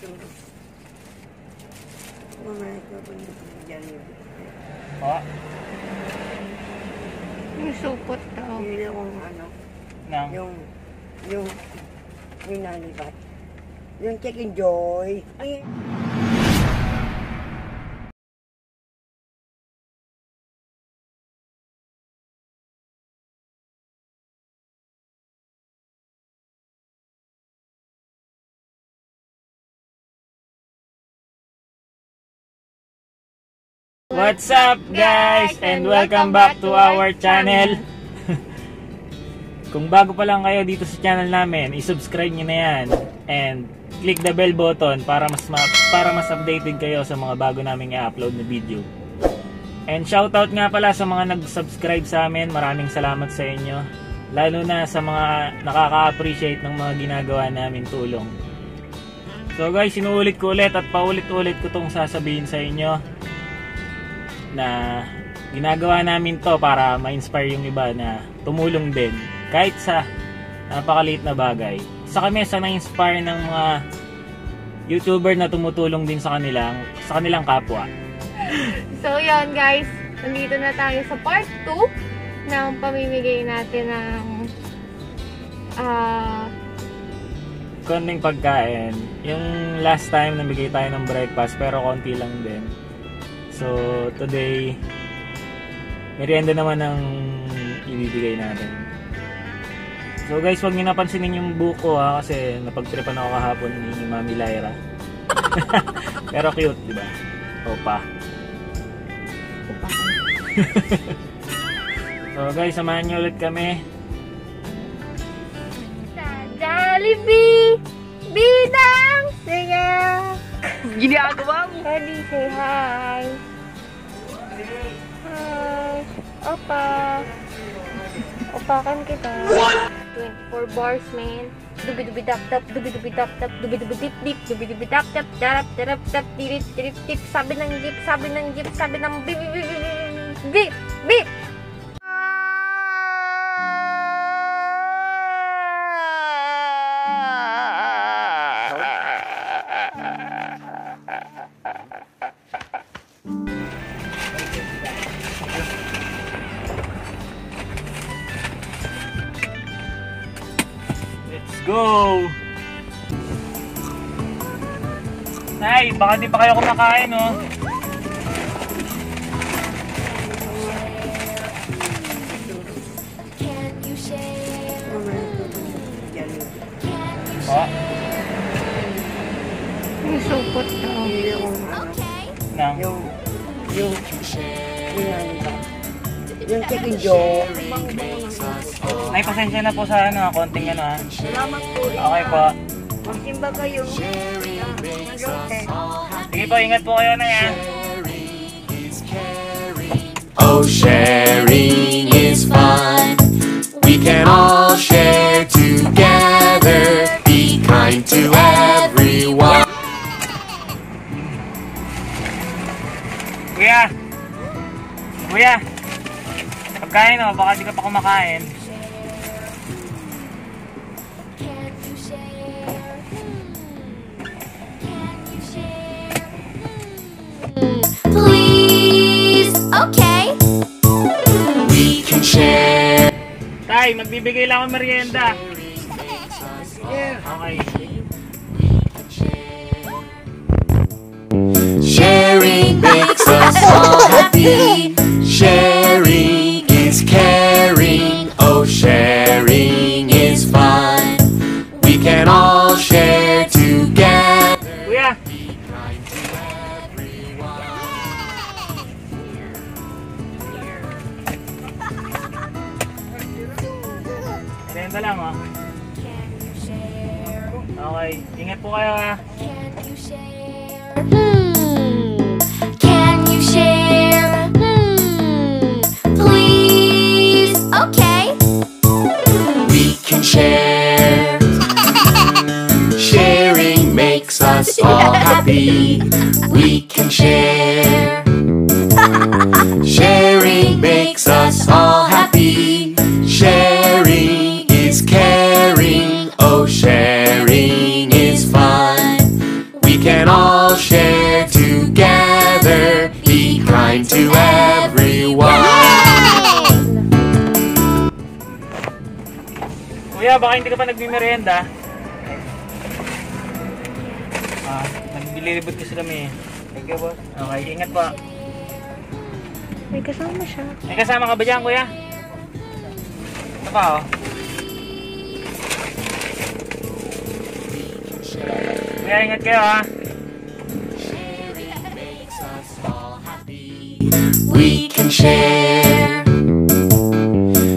Oh. Yung supot daw. Hindi akong ano. Nang. Yung nalibat. Yung Chicken Joy. Ay. What's up guys and welcome back to our channel. Kung bago pa lang kayo dito sa channel namin, i-subscribe nyo na yan and click the bell button para mas updated kayo sa mga bago naming i-upload na video. And shoutout nga pala sa mga nag-subscribe sa amin, maraming salamat sa inyo. Lalo na sa mga nakaka-appreciate ng mga ginagawa namin tulong. So guys, sinuulit ko ulit at paulit-ulit ko tong sasabihin sa inyo na ginagawa namin to para ma-inspire yung iba na tumulong din kahit sa napakaliit na bagay. Sa kami sa na-inspire ng mga YouTuber na tumutulong din sa kanilang kapwa. So yun guys, nandito na tayo sa part 2 ng pamimigay natin ng konting pagkain. Yung last time namigay tayo ng breakfast pero konti lang din. So, today, merienda naman ang ibibigay natin. So guys, huwag niyo napansinin yung buko ha, kasi napagtripan ako kahapon ni Mami Lyra. Pero cute, diba? Opa. Opa. So guys, samahan niyo ulit kami. Sa Jollibee! Bidang! Sige! Ginagawa mo! Ready, say hi! Hi! Opa! Opakan kita. 24 bars, man. Dubi-dubi-dap-dap, dubi-dubi-dap-dap, dubi-dubi-dip-dip, dubi-dubi-dap-dap, darap-darap-dap, dirip-dirip-dip, sabi ng jeep, sabi ng jeep, sabi ng bip-bip-bip-bip! Bip! Go! Nay, baka di pa kayo kumakain, oh. Oh. Yung supot daw. Hindi akong ano. Nang. Yung nalibat. Yung Chicken Joy. Nay, pasensya na po sa ano, konting ano ha. Salamat po. Okay po. Magsimba kayo. Sige po, ingat po kayo na yan. Oh, sharing is fun. We can all share together. Be kind to everyone. Kuya! Kuya! Pagkain o, baka di ka pa kumakain. Please, okay. We can share. Tay, magbibigay lang ako merienda. Okay. Sharing makes us all happy. Sharing is caring. Oh, sharing is fun. We can all share together. Kuya! Merienda lang oh. Okay, ingat po kayo ha. Can you share? Please, okay. We can share. Sharing makes us all happy. We can share. Sharing makes us all happy. Sharing is caring. Oh, sharing is fun. We kuya, baka hindi ka pa nagmimerienda. Naglilibot kasi kami. Thank you, boss. Okay, ingat po. May kasama siya. May kasama ka ba dyan, kuya? Ito pa, oh. Kuya, ingat kayo, ha? We can share.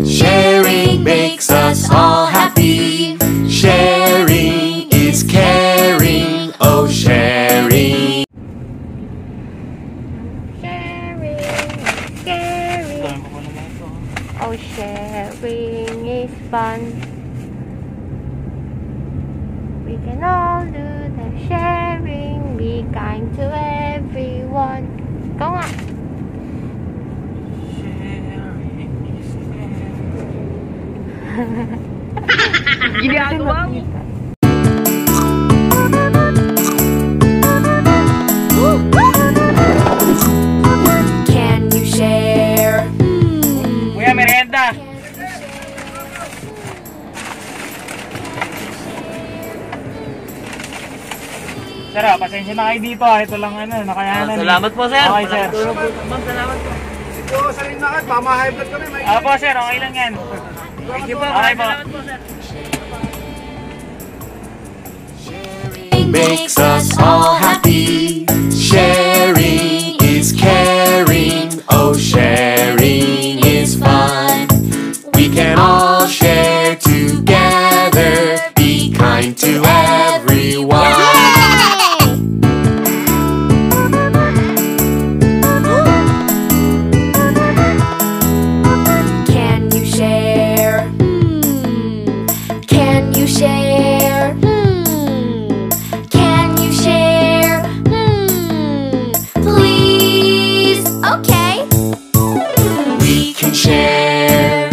Sharing makes us all happy. Sharing is caring. Oh, sharing. Sharing is caring. Oh, sharing is fun. We can all do the sharing. Be kind to everyone. Ikaw nga. Ginagawa mo. Can you share? Kuya, merienda. Sir, pasensya na kayo dito. Ito lang nakayanan. Salamat po, sir. Okay, sir. Ma'am, salamat po. Ito, sa rin nakit. Mama-high blood kami. Opo, sir. Okay lang yan. Thank you po. Okay po. Salamat po, sir. Makes us all happy. Sharing is caring. Oh, sharing is fun. We can all share together. Be kind to everyone. Can you share? Can you share? Can you share? Please? Okay. We can share.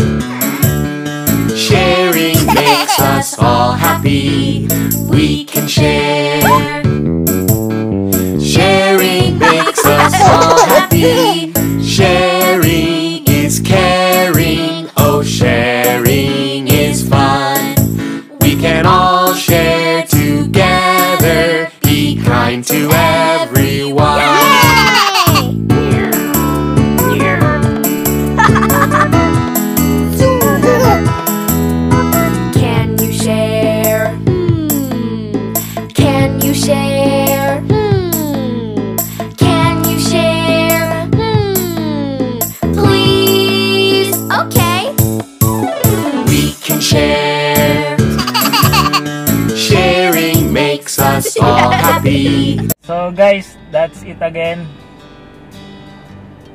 Sharing makes us all happy. We can share. Sharing makes us all happy. Sharing is caring. Oh, sharing is fun. We can all share together. Be kind to everyone. Can you share? Can you share? Can you share? Please? Okay. We can share. Sharing makes us all happy. So guys, that's it again.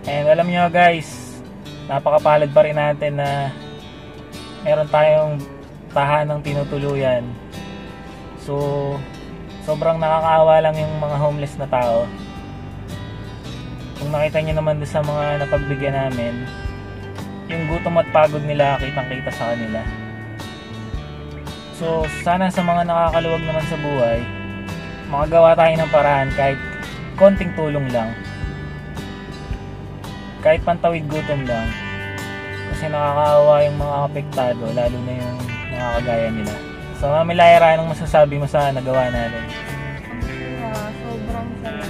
And alam nyo guys, napakapalad pa rin natin na meron tayong tahanang tinutuluyan. So sobrang nakakaawa lang yung mga homeless na tao. Kung nakita nyo naman doon sa mga napagbigyan namin, yung gutom at pagod nila kitang kita sa kanila. So sana sa mga nakakaluwag naman sa buhay, makagawa tayo ng paraan kahit konting tulong lang, kahit pantawid gutom lang, kasi nakakaawa yung mga apektado, lalo na yung mga kagaya nila. So Mami Lyra, anong masasabi mo sa nagawa natin? Sobrang saya.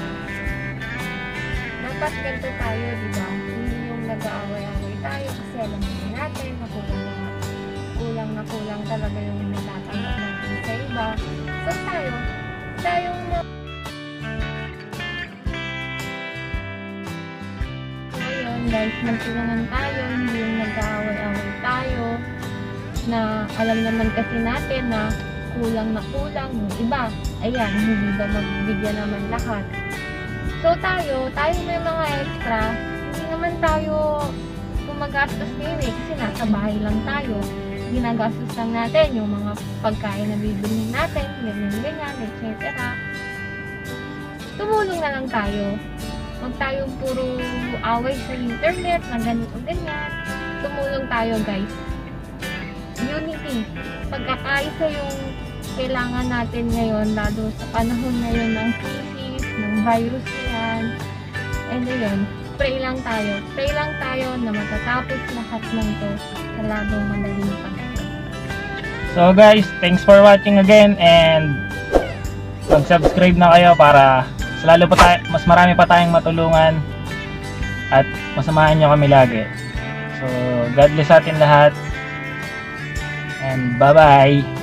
Dapat ganito tayo, diba? Hindi yung nag-aaway-aaway tayo kasi alam natin na kulang talaga yung natatanggap natin sa iba. So tayong ngayon guys, magtulungan tayo, hindi yung nag-aaway-aaway tayo na alam naman kasi natin na kulang yung iba. Ayan, hindi ba magbigyan naman lahat. So tayo may mga extra, hindi naman tayo gumagastos ngayon kasi nasa bahay lang tayo. Ginagastos lang natin yung mga pagkain na bibili natin, ganyan, etc. Tumulong na lang tayo. Huwag tayong puro away sa internet na ganito ganyan. Tumulong tayo guys. Unity. Pagkakaisa yung kailangan natin ngayon, lalo sa panahon ngayon ng crisis, ng virus yan. And ayun, pray lang tayo na matatapos lahat ng to sa lalong madaling panahon. So guys, thanks for watching again, and mag-subscribe na kayo para lalo pa tayo, mas marami pa tayong matulungan at masamahan nyo kami lagi. So God bless sa atin lahat, and bye bye.